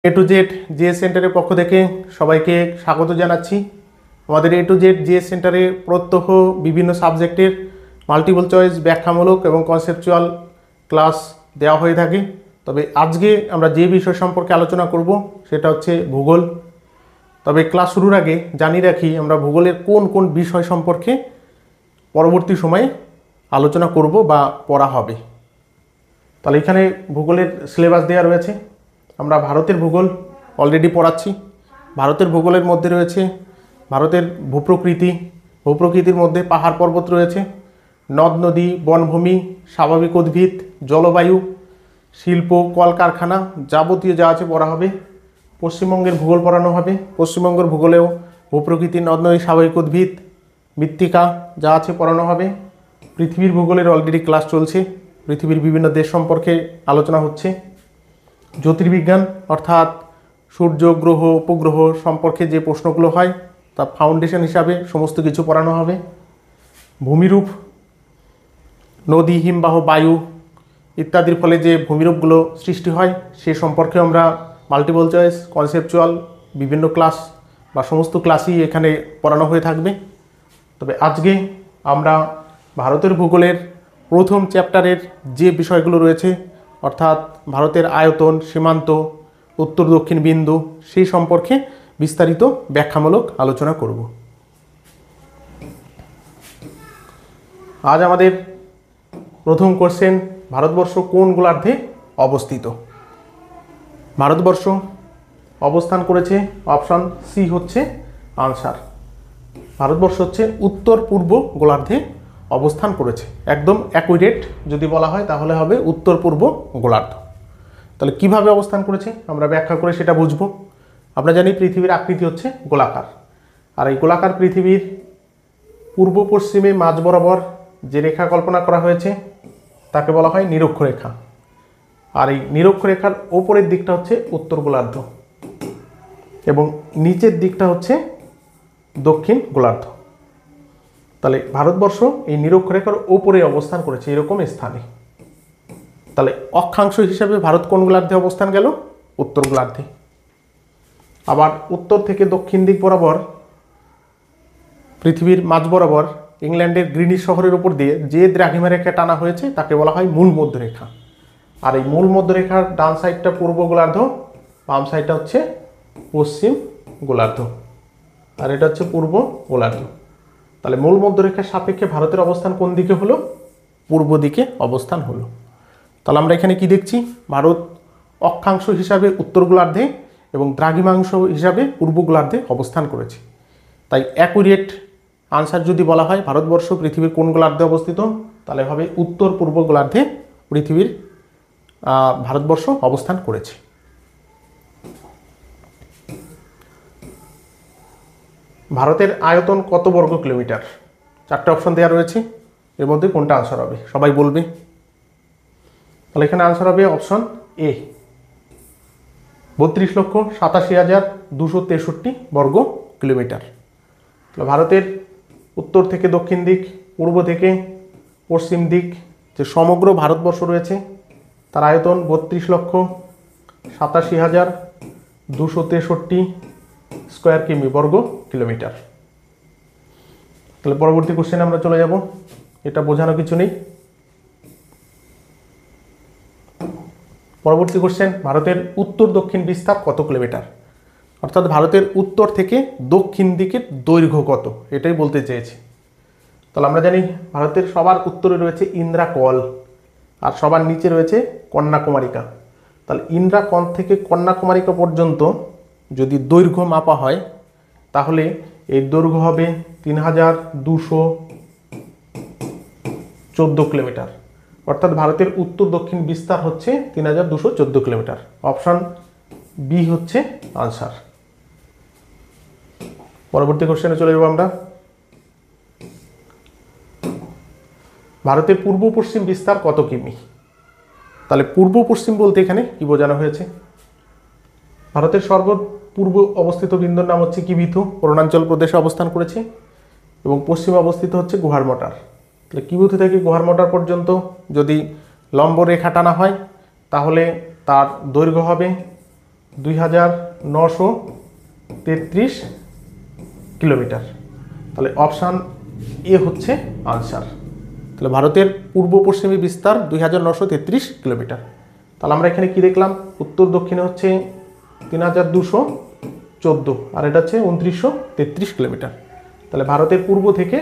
A to Z GS সেন্টারের পক্ষ থেকে সবাইকে স্বাগত জানাচ্ছি। আমাদের এ টু জেড জিএস সেন্টারে প্রত্যহ বিভিন্ন সাবজেক্টের মাল্টিপল চয়েস, ব্যাখ্যামূলক এবং কনসেপচুয়াল ক্লাস দেওয়া হয়ে থাকে। তবে আজকে আমরা যে বিষয় সম্পর্কে আলোচনা করব সেটা হচ্ছে ভূগোল। তবে ক্লাস শুরুর আগে জানিয়ে রাখি আমরা ভূগোলের কোন কোন বিষয় সম্পর্কে পরবর্তী সময়ে আলোচনা করব বা পড়া হবে। তাহলে এখানে ভূগোলের সিলেবাস দেওয়া রয়েছে। আমরা ভারতের ভূগোল অলরেডি পড়াচ্ছি। ভারতের ভূগোলের মধ্যে রয়েছে ভারতের ভূপ্রকৃতির মধ্যে পাহাড় পর্বত রয়েছে, নদ নদী, বনভূমি, স্বাভাবিক উদ্ভিদ, জলবায়ু, শিল্প, কলকারখানা, যাবতীয় যা আছে পড়া হবে। পশ্চিমবঙ্গের ভূগোল পড়ানো হবে। পশ্চিমবঙ্গের ভূগোলেও ভূপ্রকৃতি, নদ নদী, স্বাভাবিক উদ্ভিদ, মৃত্তিকা যা আছে পড়ানো হবে। পৃথিবীর ভূগোলের অলরেডি ক্লাস চলছে। পৃথিবীর বিভিন্ন দেশ সম্পর্কে আলোচনা হচ্ছে। জ্যোতির্বিজ্ঞান অর্থাৎ সূর্য, গ্রহ, উপগ্রহ সম্পর্কে যে প্রশ্নগুলো হয় তা ফাউন্ডেশন হিসাবে সমস্ত কিছু পড়ানো হবে। ভূমিরূপ, নদী, হিমবাহ, বায়ু ইত্যাদির ফলে যে ভূমিরূপগুলো সৃষ্টি হয় সে সম্পর্কে আমরা মাল্টিপল চয়েস, কনসেপচুয়াল বিভিন্ন ক্লাস বা সমস্ত ক্লাসই এখানে পড়ানো হয়ে থাকবে। তবে আজকে আমরা ভারতের ভূগোলের প্রথম চ্যাপ্টারের যে বিষয়গুলো রয়েছে অর্থাৎ ভারতের আয়তন, সীমান্ত, উত্তর দক্ষিণ বিন্দু সেই সম্পর্কে বিস্তারিত ব্যাখ্যামূলক আলোচনা করব। আজ আমাদের প্রথম কোশ্চেন, ভারতবর্ষ কোন গোলার্ধে অবস্থিত? ভারতবর্ষ অবস্থান করেছে, অপশন সি হচ্ছে আনসার। ভারতবর্ষ হচ্ছে উত্তর পূর্ব গোলার্ধে অবস্থান করেছে। একদম অ্যাকুরেট যদি বলা হয় তাহলে হবে উত্তর পূর্ব গোলার্ধ। তাহলে কিভাবে অবস্থান করেছে আমরা ব্যাখ্যা করে সেটা বুঝবো। আমরা জানি পৃথিবীর আকৃতি হচ্ছে গোলাকার, আর এই গোলাকার পৃথিবীর পূর্ব পশ্চিমে মাঝ বরাবর যে রেখা কল্পনা করা হয়েছে তাকে বলা হয় নিরক্ষরেখা। আর এই নিরক্ষরেখার ওপরের দিকটা হচ্ছে উত্তর গোলার্ধ এবং নিচের দিকটা হচ্ছে দক্ষিণ গোলার্ধ। তাহলে ভারতবর্ষ এই নিরক্ষরেখার ওপরে অবস্থান করেছে এরকম স্থানে। তাহলে অক্ষাংশ হিসাবে ভারত কোন গোলার্ধে অবস্থান গেল? উত্তর গোলার্ধে। আবার উত্তর থেকে দক্ষিণ দিক বরাবর পৃথিবীর মাঝ বরাবর ইংল্যান্ডের গ্রিনিচ শহরের উপর দিয়ে যে দ্রাঘিমা রেখা টানা হয়েছে তাকে বলা হয় মূল মধ্যরেখা। আর এই মূল মধ্যরেখার ডান সাইডটা পূর্ব গোলার্ধ, বাম সাইডটা হচ্ছে পশ্চিম গোলার্ধ, আর এটা হচ্ছে পূর্ব গোলার্ধ। তাহলে মূল মধ্যরেখার সাপেক্ষে ভারতের অবস্থান কোন দিকে হলো? পূর্ব দিকে অবস্থান হলো। তাহলে আমরা এখানে কি দেখছি? ভারত অক্ষাংশ হিসাবে উত্তর গোলার্ধে এবং দ্রাঘিমাংশ হিসাবে পূর্ব গোলার্ধে অবস্থান করেছে। তাই অ্যাকুরেট আনসার যদি বলা হয় ভারতবর্ষ পৃথিবীর কোন গোলার্ধে অবস্থিত, তাহলে হবে উত্তর পূর্ব গোলার্ধে পৃথিবীর ভারতবর্ষ অবস্থান করেছে। ভারতের আয়তন কত বর্গ কিলোমিটার? চারটে অপশন দেওয়া রয়েছে, এর মধ্যে কোনটা আনসার হবে সবাই বলবে। তাহলে এখানে আনসার হবে অপশন এ, 32,87,263 বর্গ কিলোমিটার। তাহলে ভারতের উত্তর থেকে দক্ষিণ দিক, পূর্ব থেকে পশ্চিম দিক যে সমগ্র ভারতবর্ষ রয়েছে তার আয়তন 32,87,263 স্কোয়ার কিমি বর্গ কিলোমিটার। তাহলে পরবর্তী কোশ্চেনে আমরা চলে যাব। এটা বোঝানো কিছু নেই। পরবর্তী কোশ্চেন, ভারতের উত্তর দক্ষিণ বিস্তার কত কিলোমিটার? অর্থাৎ ভারতের উত্তর থেকে দক্ষিণ দিকের দৈর্ঘ্য কত, এটাই বলতে চেয়েছে। তাহলে আমরা জানি ভারতের সবার উত্তরে রয়েছে ইন্দ্রাকল আর সবার নিচে রয়েছে কন্যাকুমারিকা। তাহলে ইন্দ্রাকল থেকে কন্যাকুমারিকা পর্যন্ত যদি দৈর্ঘ্য মাপা হয় তাহলে এই দৈর্ঘ্য হবে 3,214 কিলোমিটার। অর্থাৎ ভারতের উত্তর দক্ষিণ বিস্তার হচ্ছে 3,214 কিলোমিটার। অপশন বি হচ্ছে আনসার। পরবর্তী কোশ্চেনে চলে যাব আমরা। ভারতের পূর্ব পশ্চিম বিস্তার কত কিমি? তাহলে পূর্ব পশ্চিম বলতে এখানে কি বোঝানো হয়েছে? ভারতের সর্বপূর্ব অবস্থিত বিন্দুর নাম হচ্ছে কিবিথু, অরুণাচল প্রদেশে অবস্থান করেছে এবং পশ্চিমে অবস্থিত হচ্ছে গুহারমোটার। তাহলে কিবিথু থেকে গুহারমোটার পর্যন্ত যদি লম্ব রেখা টানা হয় তাহলে তার দৈর্ঘ্য হবে 2933 কিলোমিটার। তাহলে অপশান এ হচ্ছে আনসার। তাহলে ভারতের পূর্ব পশ্চিমী বিস্তার 2933 কিলোমিটার। তাহলে আমরা এখানে কি দেখলাম, উত্তর দক্ষিণে হচ্ছে 3214 আর এটা হচ্ছে 2933 কিলোমিটার। তাহলে ভারতের পূর্ব থেকে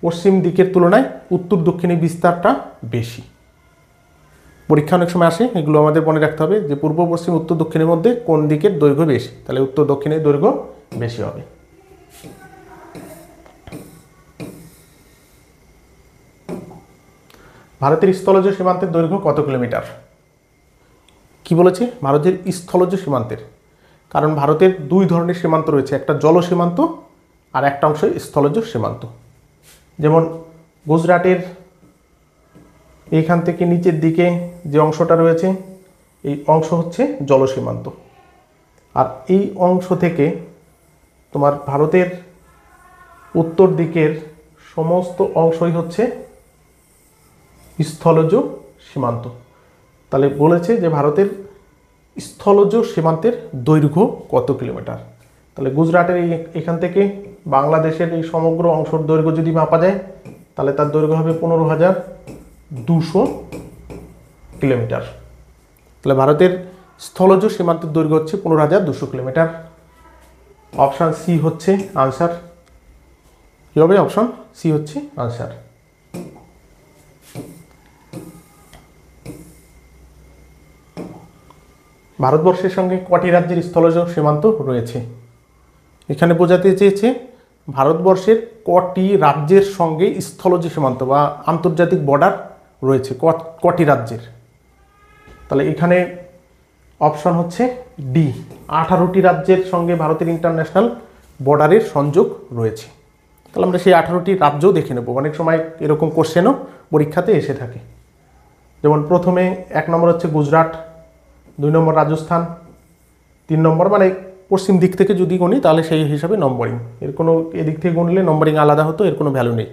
পশ্চিম দিকের তুলনায় উত্তর দক্ষিণী বিস্তারটা বেশি। পরীক্ষা অনেক সময় আসে, এগুলো আমাদের মনে রাখতে হবে যে পূর্ব পশ্চিম উত্তর দক্ষিণের মধ্যে কোন দিকের দৈর্ঘ্য বেশি, তাহলে উত্তর দক্ষিণের দৈর্ঘ্য বেশি হবে। ভারতের স্থলজ সীমান্তের দৈর্ঘ্য কত কিলোমিটার? কি বলেছে? ভারতের স্থলজ সীমান্তের, কারণ ভারতের দুই ধরনের সীমান্ত রয়েছে, একটা জল সীমান্ত আর একটা অংশ স্থলজ সীমান্ত। যেমন গুজরাটের এইখান থেকে নিচের দিকে যে অংশটা রয়েছে এই অংশ হচ্ছে জল সীমান্ত, আর এই অংশ থেকে তোমার ভারতের উত্তর দিকের সমস্ত অংশই হচ্ছে স্থলজ সীমান্ত। তাহলে বলেছে যে ভারতের স্থলজ সীমান্তের দৈর্ঘ্য কত কিলোমিটার। তাহলে গুজরাটের এখান থেকে বাংলাদেশের এই সমগ্র অংশের দৈর্ঘ্য যদি মাপা যায় তাহলে তার দৈর্ঘ্য হবে 15,200 কিলোমিটার। তাহলে ভারতের স্থলজ সীমান্তের দৈর্ঘ্য হচ্ছে 15,200 কিলোমিটার। অপশান সি হচ্ছে আনসার। কী হবে? অপশান সি হচ্ছে আনসার। ভারতবর্ষের সঙ্গে কটি রাজ্যের স্থলজ সীমান্ত রয়েছে? এখানে বোঝাতে চেয়েছে ভারতবর্ষের কটি রাজ্যের সঙ্গে স্থলজ সীমান্ত বা আন্তর্জাতিক বর্ডার রয়েছে, কটি রাজ্যের। তাহলে এখানে অপশন হচ্ছে ডি, 18টি রাজ্যের সঙ্গে ভারতের ইন্টারন্যাশনাল বর্ডারের সংযোগ রয়েছে। তাহলে আমরা সেই 18টি রাজ্যও দেখে নেব, অনেক সময় এরকম কোশ্চেনও পরীক্ষাতে এসে থাকে। যেমন প্রথমে 1 নম্বর হচ্ছে গুজরাট, 2 নম্বর রাজস্থান, 3 নম্বর মানে পশ্চিম দিক থেকে যদি গুনি তাহলে সেই হিসাবে নম্বরিং, এর কোনো এদিক থেকে গুনলে নম্বরিং আলাদা হতো, এর কোনো ভ্যালু নেই।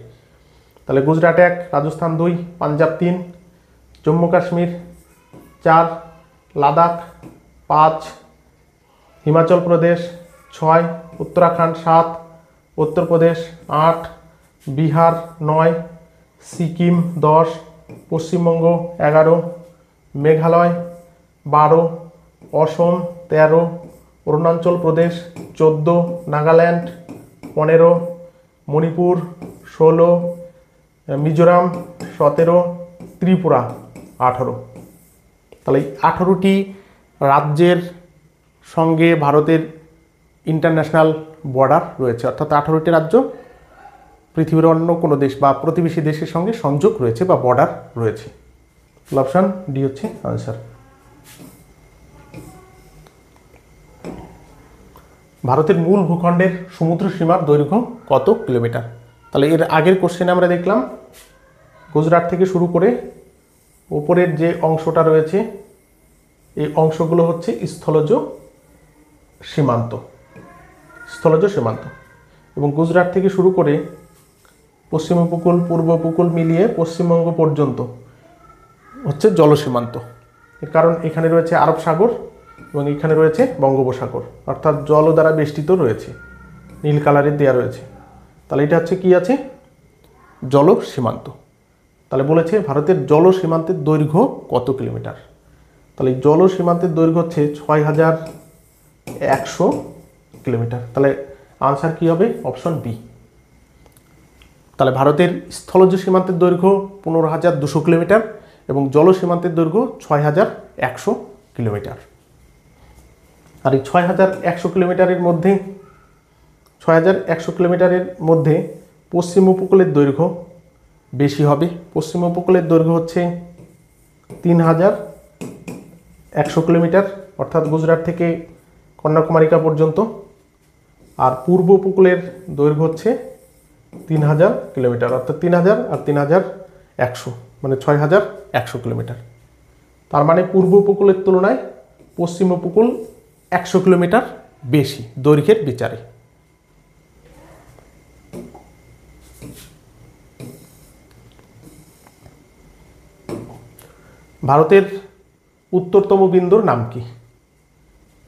তাহলে গুজরাট 1, রাজস্থান 2, পাঞ্জাব 3, জম্মু কাশ্মীর 4, লাদাখ 5, হিমাচল প্রদেশ 6, উত্তরাখণ্ড 7, উত্তরপ্রদেশ 8, বিহার 9, সিকিম 10, পশ্চিমবঙ্গ 11, মেঘালয় 12, অসম 13, অরুণাচল প্রদেশ 14, নাগাল্যান্ড 15, মণিপুর 16, মিজোরাম 17, ত্রিপুরা 18। তাহলে এই 18টি রাজ্যের সঙ্গে ভারতের ইন্টারন্যাশনাল বর্ডার রয়েছে, অর্থাৎ 18টি রাজ্য পৃথিবীর অন্য কোনো দেশ বা প্রতিবেশী দেশের সঙ্গে সংযোগ রয়েছে বা বর্ডার রয়েছে। অপশান ডি হচ্ছে আনসার। ভারতের মূল ভূখণ্ডের সমুদ্র সীমার দৈর্ঘ্য কত কিলোমিটার? তাহলে এর আগের কোশ্চেনে আমরা দেখলাম গুজরাট থেকে শুরু করে উপরের যে অংশটা রয়েছে এই অংশগুলো হচ্ছে স্থলজ সীমান্ত, স্থলজ সীমান্ত, এবং গুজরাট থেকে শুরু করে পশ্চিম উপকূল পূর্ব উপকূল মিলিয়ে পশ্চিমবঙ্গ পর্যন্ত হচ্ছে জলসীমান্ত। এর কারণ এখানে রয়েছে আরব সাগর এবং এখানে রয়েছে বঙ্গোপসাগর, অর্থাৎ জল দ্বারা বেষ্টিত রয়েছে, নীল কালারের দেওয়া রয়েছে। তাহলে এটা হচ্ছে কি আছে? জল সীমান্ত। তাহলে বলেছে ভারতের জল সীমান্তের দৈর্ঘ্য কত কিলোমিটার? তাহলে জল সীমান্তের দৈর্ঘ্য হচ্ছে 6,100 কিলোমিটার। তাহলে আনসার কি হবে? Option B. তাহলে ভারতের স্থলজ সীমান্তের দৈর্ঘ্য 15,200 কিলোমিটার এবং জল সীমান্তের দৈর্ঘ্য 6,100 কিলোমিটার। আর এই 6,100 কিলোমিটারের মধ্যে 6,100 কিলোমিটারের মধ্যে পশ্চিম উপকূলের দৈর্ঘ্য বেশি হবে। পশ্চিম উপকূলের দৈর্ঘ্য হচ্ছে 3,100 কিলোমিটার, অর্থাৎ গুজরাট থেকে কন্যাকুমারিকা পর্যন্ত। আর পূর্ব উপকূলের দৈর্ঘ্য হচ্ছে 3,000 কিলোমিটার, অর্থাৎ 3,000 আর 3,100 মানে 6,100 কিলোমিটার। তার মানে পূর্ব উপকূলের তুলনায় পশ্চিম উপকূল 100 কিলোমিটার বেশি দৈর্ঘ্যের বিচারে। ভারতের উত্তরতম বিন্দুর নাম কি?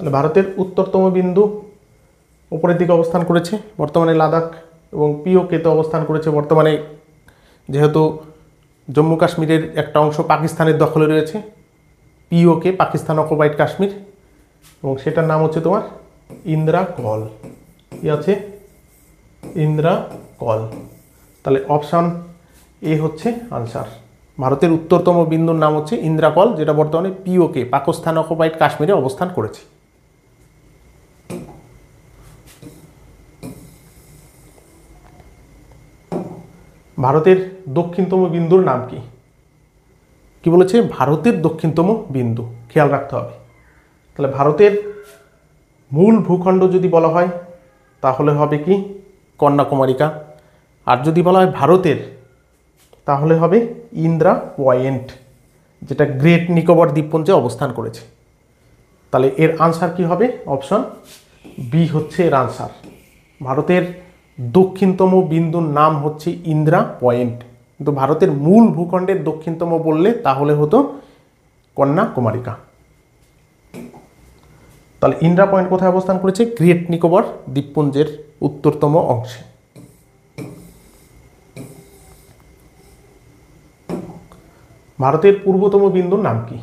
তাহলে ভারতের উত্তরতম বিন্দু উপরের দিকে অবস্থান করেছে বর্তমানে লাদাখ, এবং পিওকেতে অবস্থান করেছে বর্তমানে, যেহেতু জম্মু কাশ্মীরের একটা অংশ পাকিস্তানের দখলে রয়েছে, পিওকে পাকিস্তান অকুপাইড কাশ্মীর, এবং সেটার নাম হচ্ছে তোমার ইন্দিরা কল। কি আছে? ইন্দিরা কল। তাহলে অপশান এ হচ্ছে আনসার। ভারতের উত্তরতম বিন্দুর নাম হচ্ছে ইন্দিরা কল, যেটা বর্তমানে পিওকে পাকিস্তান অকুপাইড কাশ্মীরে অবস্থান করেছে। ভারতের দক্ষিণতম বিন্দুর নাম কি? কি বলেছে? ভারতের দক্ষিণতম বিন্দু, খেয়াল রাখতে হবে। তাহলে ভারতের মূল ভূখণ্ড যদি বলা হয় তাহলে হবে কি? কন্যাকুমারিকা। আর যদি বলা হয় ভারতের, তাহলে হবে ইন্দিরা পয়েন্ট, যেটা গ্রেট নিকোবর দ্বীপপুঞ্জে অবস্থান করেছে। তাহলে এর আনসার কি হবে? অপশন বি হচ্ছে এর আনসার। ভারতের দক্ষিণতম বিন্দুর নাম হচ্ছে ইন্দিরা পয়েন্ট, কিন্তু ভারতের মূল ভূখণ্ডের দক্ষিণতম বললে তাহলে হতো কন্যাকুমারিকা। তাহলে ইন্দিরা পয়েন্ট কোথায় অবস্থান করেছে? গ্রেট নিকোবর দ্বীপপুঞ্জের উত্তরতম অংশে। ভারতের পূর্বতম বিন্দুর নাম কি?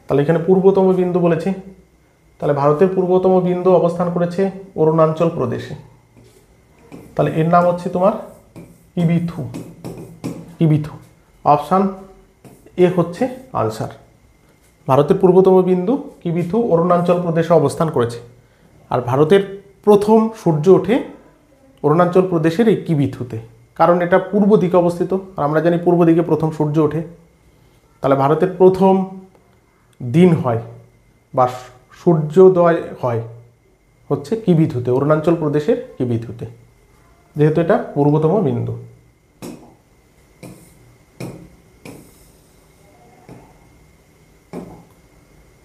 তাহলে এখানে পূর্বতম বিন্দু বলেছে, তাহলে ভারতের পূর্বতম বিন্দু অবস্থান করেছে অরুণাচল প্রদেশে। তাহলে এর নাম হচ্ছে তোমার কিবিথু। কিবিথু। অপশান এ হচ্ছে আনসার। ভারতের পূর্বতম বিন্দু কিবিথু অরুণাচল প্রদেশে অবস্থান করেছে। আর ভারতের প্রথম সূর্য ওঠে অরুণাচল প্রদেশের এই কিবিথুতে, কারণ এটা পূর্ব দিকে অবস্থিত, আর আমরা জানি পূর্ব দিকে প্রথম সূর্য ওঠে। তাহলে ভারতের প্রথম দিন হয় বা সূর্যোদয় হয় হচ্ছে কিবিথুতে, অরুণাচল প্রদেশের কিবিথুতে, যেহেতু এটা পূর্বতম বিন্দু।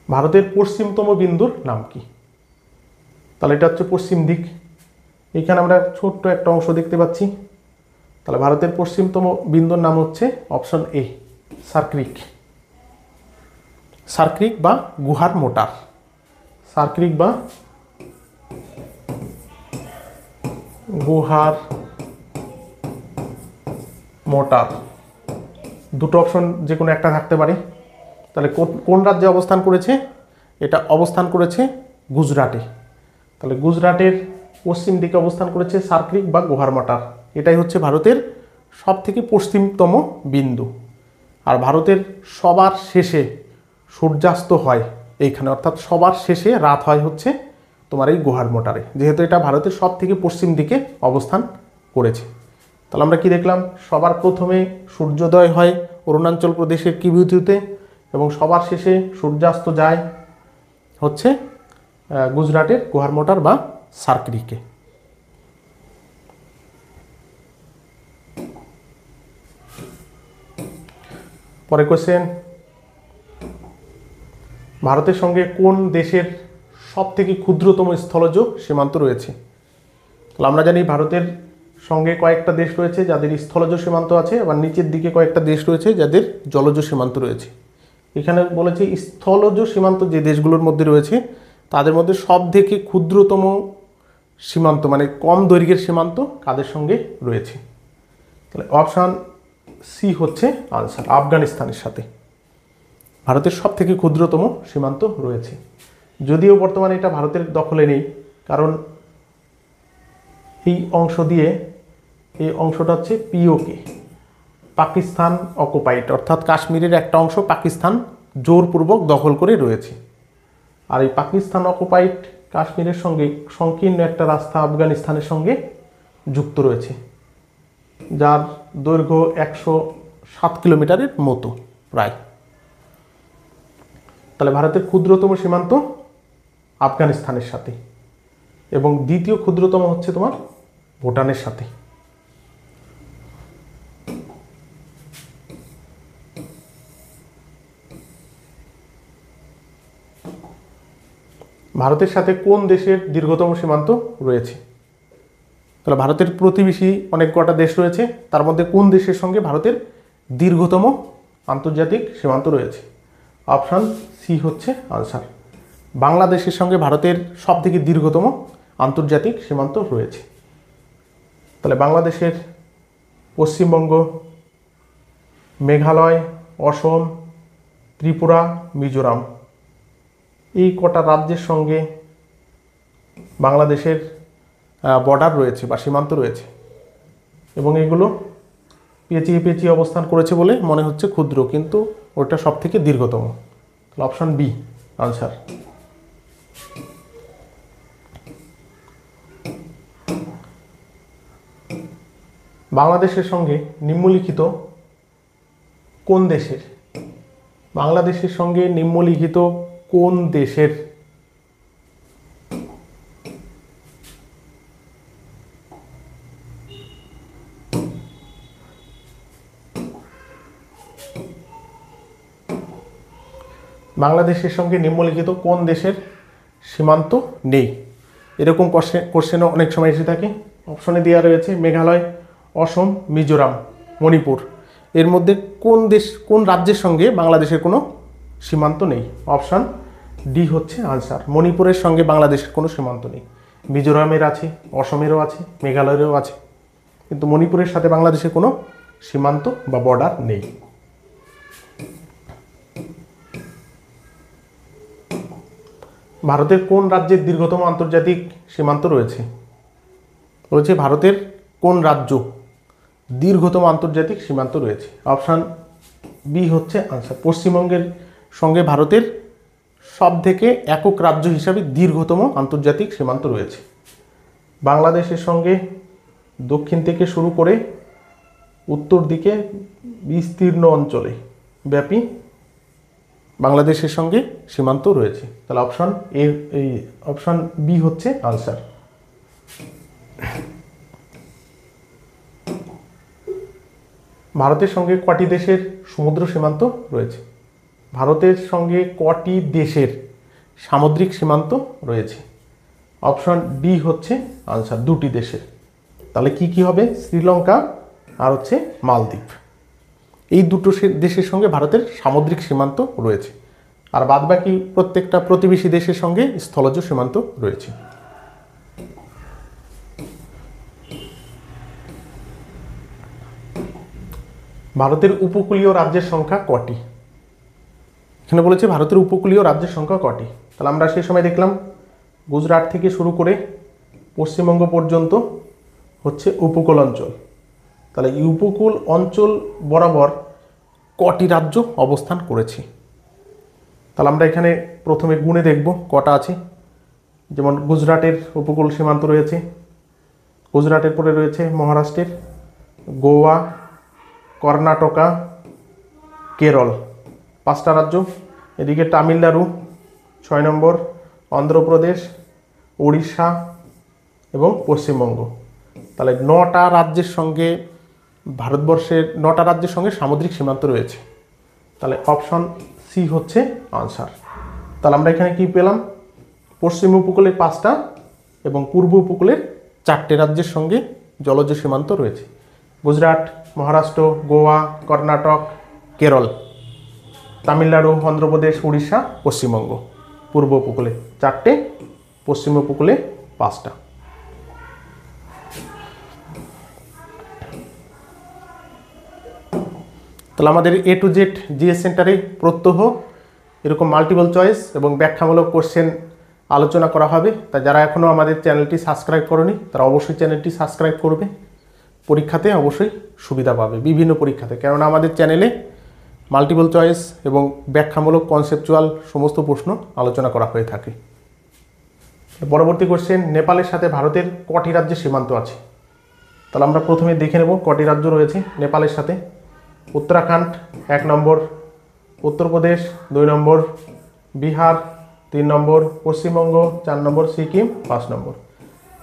ভারতের পশ্চিমতম বিন্দুর নাম কি? তাহলে এটা হচ্ছে পশ্চিম দিক। এখানে আমরা ছোট্ট একটা অংশ দেখতে পাচ্ছি। তাহলে ভারতের পশ্চিমতম বিন্দুর নাম হচ্ছে অপশন এ, সার্ক্রিক। সার্ক্রিক বা গুহার মোটার। সার্ক্রিক বা গুহার মোটার, দুটো অপশন যে কোনো একটা থাকতে পারে। তাহলে কোন রাজ্যে অবস্থান করেছে? এটা অবস্থান করেছে গুজরাটে। তাহলে গুজরাটের পশ্চিম দিকে অবস্থান করেছে সার্ক্রিক বা গুহার মোটার। এটাই হচ্ছে ভারতের সব থেকে পশ্চিমতম বিন্দু। আর ভারতের সবার শেষে সূর্যাস্ত হয় এইখানে, অর্থাৎ সবার শেষে রাত হয় হচ্ছে তোমার এই গুহার মোটারে, যেহেতু এটা ভারতের সব থেকে পশ্চিম দিকে অবস্থান করেছে। তাহলে আমরা কি দেখলাম? সবার প্রথমে সূর্যোদয় হয় অরুণাচল প্রদেশের কিবিথুতে, এবং সবার শেষে সূর্যাস্ত যায় হচ্ছে গুজরাটের গুহার মোটার বা সার্ক্রিকে। পরে কোশ্চেন, ভারতের সঙ্গে কোন দেশের সব থেকে ক্ষুদ্রতম স্থলজ সীমান্ত রয়েছে? তাহলে আমরা জানি ভারতের সঙ্গে কয়েকটা দেশ রয়েছে যাদের স্থলজ সীমান্ত আছে, আবার নিচের দিকে কয়েকটা দেশ রয়েছে যাদের জলজ সীমান্ত রয়েছে। এখানে বলেছে স্থলজ সীমান্ত যে দেশগুলোর মধ্যে রয়েছে তাদের মধ্যে সব থেকে ক্ষুদ্রতম সীমান্ত, মানে কম দৈর্ঘ্যের সীমান্ত কাদের সঙ্গে রয়েছে? তাহলে অপশান সি হচ্ছে আনসার, আফগানিস্তানের সাথে ভারতের সব থেকে ক্ষুদ্রতম সীমান্ত রয়েছে। যদিও বর্তমানে এটা ভারতের দখলে নেই, কারণ এই অংশ দিয়ে, এই অংশটা হচ্ছে পিওকে পাকিস্তান অকুপাইড, অর্থাৎ কাশ্মীরের একটা অংশ পাকিস্তান জোরপূর্বক দখল করে রয়েছে। আর এই পাকিস্তান অকুপাইড কাশ্মীরের সঙ্গে সংকীর্ণ একটা রাস্তা আফগানিস্তানের সঙ্গে যুক্ত রয়েছে, যার দৈর্ঘ্য 107 কিলোমিটারের মতো প্রায়। তাহলে ভারতের ক্ষুদ্রতম সীমান্ত আফগানিস্তানের সাথে, এবং দ্বিতীয় ক্ষুদ্রতম হচ্ছে তোমার ভুটানের সাথে। ভারতের সাথে কোন দেশের দীর্ঘতম সীমান্ত রয়েছে? তাহলে ভারতের প্রতিবেশী অনেক কটা দেশ রয়েছে, তার মধ্যে কোন দেশের সঙ্গে ভারতের দীর্ঘতম আন্তর্জাতিক সীমান্ত রয়েছে? অপশান সি হচ্ছে আনসার, বাংলাদেশের সঙ্গে ভারতের সবথেকে দীর্ঘতম আন্তর্জাতিক সীমান্ত রয়েছে? তাহলে বাংলাদেশের পশ্চিমবঙ্গ, মেঘালয়, অসম, ত্রিপুরা, মিজোরাম, এই কটা রাজ্যের সঙ্গে বাংলাদেশের বর্ডার রয়েছে বা সীমান্ত রয়েছে, এবং এগুলো পেঁচিয়ে পেঁচিয়ে অবস্থান করেছে বলে মনে হচ্ছে ক্ষুদ্র, কিন্তু ওটা সব থেকে দীর্ঘতম। তাহলে অপশান বি আনসার। বাংলাদেশের সঙ্গে নিম্নলিখিত কোন দেশের, বাংলাদেশের সঙ্গে নিম্নলিখিত কোন দেশের বাংলাদেশের সঙ্গে নিম্নলিখিত কোন দেশের সীমান্ত নেই? এরকম কোশ্চেনও অনেক সময় এসে থাকে। অপশনে দেওয়া রয়েছে মেঘালয়, অসম, মিজোরাম, মণিপুর। এর মধ্যে কোন রাজ্যের সঙ্গে বাংলাদেশের কোনো সীমান্ত নেই? অপশান ডি হচ্ছে আনসার। মণিপুরের সঙ্গে বাংলাদেশের কোনো সীমান্ত নেই। মিজোরামের আছে, অসমেরও আছে, মেঘালয়েরও আছে, কিন্তু মণিপুরের সাথে বাংলাদেশের কোনো সীমান্ত বা বর্ডার নেই। ভারতের কোন রাজ্যের দীর্ঘতম আন্তর্জাতিক সীমান্ত রয়েছে? রয়েছে ভারতের কোন রাজ্য দীর্ঘতম আন্তর্জাতিক সীমান্ত রয়েছে? অপশান বি হচ্ছে আনসার। পশ্চিমবঙ্গের সঙ্গে ভারতের সব থেকে একক রাজ্য হিসাবে দীর্ঘতম আন্তর্জাতিক সীমান্ত রয়েছে। বাংলাদেশের সঙ্গে দক্ষিণ থেকে শুরু করে উত্তর দিকে বিস্তীর্ণ অঞ্চলে ব্যাপী বাংলাদেশের সঙ্গে সীমান্ত রয়েছে। তাহলে অপশান বি হচ্ছে আনসার। ভারতের সঙ্গে কটি দেশের সমুদ্র সীমান্ত রয়েছে? ভারতের সঙ্গে কটি দেশের সামুদ্রিক সীমান্ত রয়েছে? অপশান ডি হচ্ছে আনসার, দুটি দেশের। তাহলে কি কি হবে? শ্রীলঙ্কা আর হচ্ছে মালদ্বীপ। এই দুটো দেশের সঙ্গে ভারতের সামুদ্রিক সীমান্ত রয়েছে, আর বাদবাকি প্রত্যেকটা প্রতিবেশী দেশের সঙ্গে স্থলজ সীমান্ত রয়েছে। ভারতের উপকূলীয় রাজ্যের সংখ্যা কটি? এখানে বলেছে ভারতের উপকূলীয় রাজ্যের সংখ্যা কটি। তাহলে আমরা সেই সময় দেখলাম গুজরাট থেকে শুরু করে পশ্চিমবঙ্গ পর্যন্ত হচ্ছে উপকূল অঞ্চল। তাহলে এই উপকূল অঞ্চল বরাবর কটি রাজ্য অবস্থান করেছে? তাহলে আমরা এখানে প্রথমে গুণে দেখব কটা আছে। যেমন গুজরাটের উপকূল সীমান্ত রয়েছে, গুজরাটের পরে রয়েছে মহারাষ্ট্রের, গোয়া, কর্ণাটকা, কেরল, 5টা রাজ্য। এদিকে তামিলনাড়ু 6 নম্বর, অন্ধ্রপ্রদেশ, উড়িষ্যা এবং পশ্চিমবঙ্গ। তাহলে 9টা রাজ্যের সঙ্গে ভারতবর্ষের 9টা রাজ্যের সঙ্গে সামুদ্রিক সীমান্ত রয়েছে। তাহলে অপশন সি হচ্ছে আনসার। তাহলে আমরা এখানে কি পেলাম? পশ্চিম উপকূলের 5টা এবং পূর্ব উপকূলের 4টে রাজ্যের সঙ্গে জলজ সীমান্ত রয়েছে। গুজরাট, মহারাষ্ট্র, গোয়া, কর্ণাটক, কেরল, তামিলনাড়ু, অন্ধ্রপ্রদেশ, উড়িষ্যা, পশ্চিমবঙ্গ। পূর্ব উপকূলে 4টে, পশ্চিম উপকূলে 5টা। তাহলে আমাদের এ টু জেড জিএস সেন্টারে প্রত্যহ এরকম মাল্টিপল চয়েস এবং ব্যাখ্যামূলক কোশ্চেন আলোচনা করা হবে। তাই যারা এখনও আমাদের চ্যানেলটি সাবস্ক্রাইব করনি তারা অবশ্যই চ্যানেলটি সাবস্ক্রাইব করবে। পরীক্ষাতে অবশ্যই সুবিধা পাবে, বিভিন্ন পরীক্ষাতে, কেননা আমাদের চ্যানেলে মাল্টিপল চয়েস এবং ব্যাখ্যামূলক কনসেপচুয়াল সমস্ত প্রশ্ন আলোচনা করা হয়ে থাকে। পরবর্তী কোশ্চেন, নেপালের সাথে ভারতের কটি রাজ্যের সীমান্ত আছে? তাহলে আমরা প্রথমে দেখে নেব কটি রাজ্য রয়েছে নেপালের সাথে। উত্তরাখণ্ড 1 নম্বর, উত্তরপ্রদেশ 2 নম্বর, বিহার 3 নম্বর, পশ্চিমবঙ্গ 4 নম্বর, সিকিম 5 নম্বর।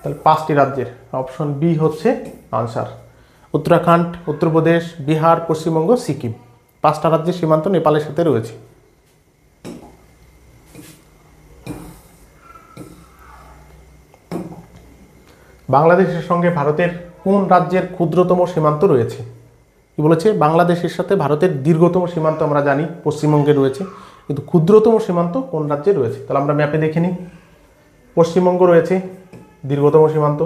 তাহলে 5টি রাজ্যের অপশন বি হচ্ছে আনসার। উত্তরাখণ্ড, উত্তরপ্রদেশ, বিহার, পশ্চিমবঙ্গ, সিকিম, 5টা রাজ্যের সীমান্ত নেপালের সাথে রয়েছে। বাংলাদেশের সঙ্গে ভারতের কোন রাজ্যের ক্ষুদ্রতম সীমান্ত রয়েছে? কি বলেছে? বাংলাদেশের সাথে ভারতের দীর্ঘতম সীমান্ত আমরা জানি পশ্চিমবঙ্গে রয়েছে, কিন্তু ক্ষুদ্রতম সীমান্ত কোন রাজ্যে রয়েছে? তাহলে আমরা ম্যাপে দেখে নিই। পশ্চিমবঙ্গ রয়েছে দীর্ঘতম সীমান্ত,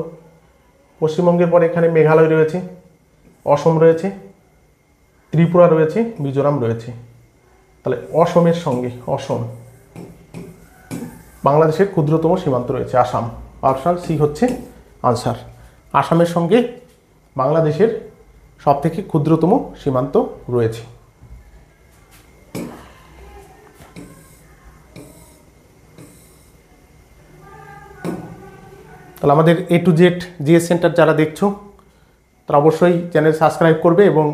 পশ্চিমবঙ্গের পরে এখানে মেঘালয় রয়েছে, অসম রয়েছে, ত্রিপুরা রয়েছে, মিজোরাম রয়েছে। তাহলে অসমের সঙ্গে অসম, বাংলাদেশের ক্ষুদ্রতম সীমান্ত রয়েছে আসাম। অপশান সি হচ্ছে আনসার। আসামের সঙ্গে বাংলাদেশের সবথেকে ক্ষুদ্রতম সীমান্ত রয়েছে। তাহলে আমাদের এ টু জেড জিএস সেন্টার যারা দেখছো তারা অবশ্যই চ্যানেল সাবস্ক্রাইব করবে এবং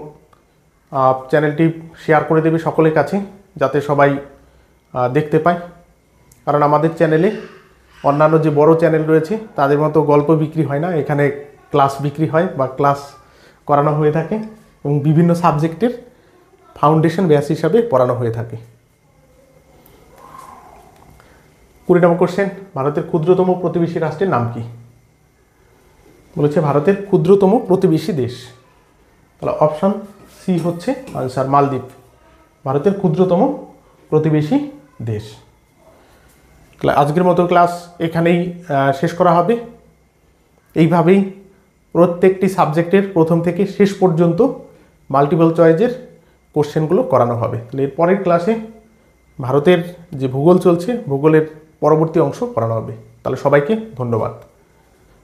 চ্যানেলটি শেয়ার করে দেবে সকলের কাছে, যাতে সবাই দেখতে পায়। কারণ আমাদের চ্যানেলে অন্যান্য যে বড় চ্যানেল রয়েছে তাদের মতো গল্প বিক্রি হয় না, এখানে ক্লাস বিক্রি হয় বা ক্লাস করানো হয়ে থাকে এবং বিভিন্ন সাবজেক্টের ফাউন্ডেশন ব্যাচ হিসাবে পড়ানো হয়ে থাকে। 20 নম্বর কোশ্চেন, ভারতের ক্ষুদ্রতম প্রতিবেশী রাষ্ট্রের নাম কি? বলেছে ভারতের ক্ষুদ্রতম প্রতিবেশী দেশ। তাহলে অপশান সি হচ্ছে আনসার, মালদ্বীপ ভারতের ক্ষুদ্রতম প্রতিবেশী দেশ। তাহলে আজকের মতো ক্লাস এখানেই শেষ করা হবে। এইভাবেই প্রত্যেকটি সাবজেক্টের প্রথম থেকে শেষ পর্যন্ত মাল্টিপল চয়েসের কোশ্চেনগুলো করানো হবে। তাহলে এর পরের ক্লাসে ভারতের যে ভূগোল চলছে, ভূগোলের পরবর্তী অংশ করানো হবে। তাহলে সবাইকে ধন্যবাদ।